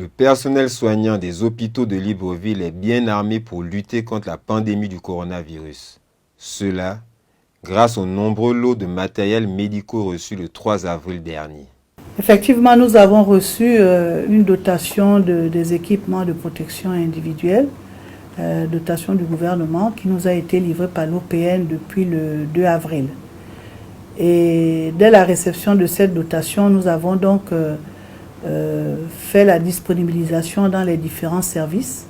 Le personnel soignant des hôpitaux de Libreville est bien armé pour lutter contre la pandémie du coronavirus. Cela grâce aux nombreux lots de matériel médicaux reçus le 3 avril dernier. Effectivement, nous avons reçu une dotation des équipements de protection individuelle, dotation du gouvernement qui nous a été livrée par l'OPN depuis le 2 avril. Et dès la réception de cette dotation, nous avons donc fait la disponibilisation dans les différents services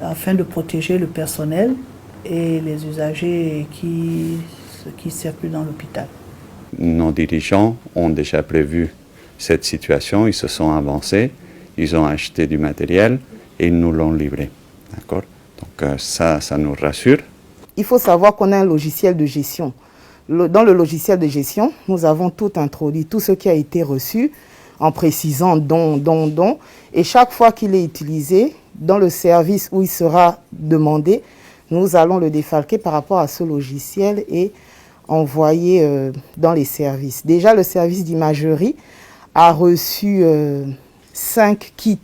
afin de protéger le personnel et les usagers qui circulent dans l'hôpital. Nos dirigeants ont déjà prévu cette situation, ils se sont avancés, ils ont acheté du matériel et ils nous l'ont livré. D'accord ? Donc ça nous rassure. Il faut savoir qu'on a un logiciel de gestion. Dans le logiciel de gestion, nous avons tout introduit, tout ce qui a été reçu, en précisant don. Et chaque fois qu'il est utilisé, dans le service où il sera demandé, nous allons le défalquer par rapport à ce logiciel et envoyer dans les services. Déjà, le service d'imagerie a reçu 5 kits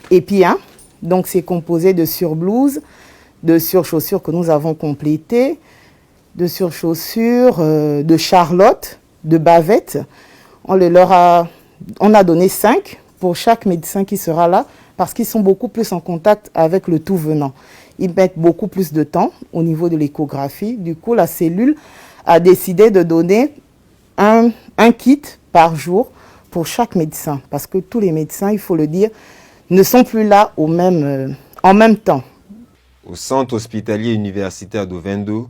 EPI1. Donc, c'est composé de surblouses, de surchaussures que nous avons complétées, de surchaussures, de charlottes, de bavettes. On a donné 5 pour chaque médecin qui sera là parce qu'ils sont beaucoup plus en contact avec le tout venant. Ils mettent beaucoup plus de temps au niveau de l'échographie. Du coup, la cellule a décidé de donner un kit par jour pour chaque médecin. Parce que tous les médecins, il faut le dire, ne sont plus là en même temps. Au centre hospitalier universitaire d'Ovendo,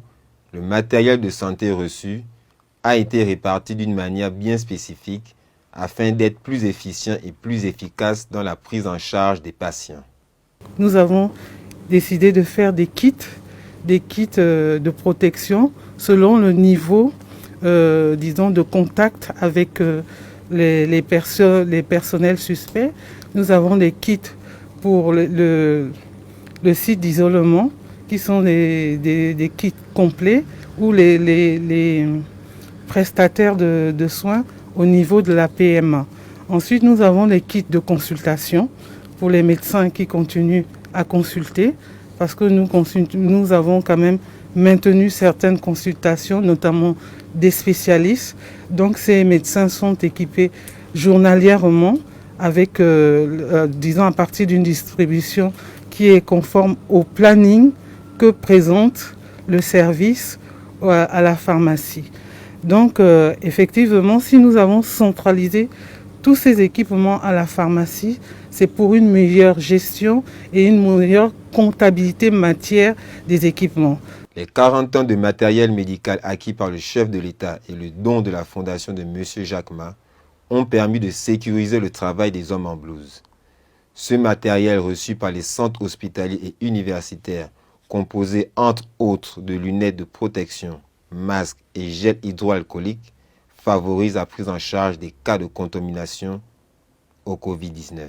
le matériel de santé reçu a été réparti d'une manière bien spécifique afin d'être plus efficient et plus efficace dans la prise en charge des patients. Nous avons décidé de faire des kits de protection selon le niveau, de contact avec les personnels suspects. Nous avons des kits pour le site d'isolement qui sont des kits complets où les prestataires de soins au niveau de la PMA. Ensuite, nous avons les kits de consultation pour les médecins qui continuent à consulter parce que nous avons quand même maintenu certaines consultations, notamment des spécialistes. Donc, ces médecins sont équipés journalièrement avec, à partir d'une distribution qui est conforme au planning que présente le service à la pharmacie. Donc, effectivement, si nous avons centralisé tous ces équipements à la pharmacie, c'est pour une meilleure gestion et une meilleure comptabilité matière des équipements. Les 40 tonnes de matériel médical acquis par le chef de l'État et le don de la fondation de M. Jacquemin ont permis de sécuriser le travail des hommes en blouse. Ce matériel reçu par les centres hospitaliers et universitaires, composé entre autres de lunettes de protection, masques et gel hydroalcoolique, favorise la prise en charge des cas de contamination au Covid-19.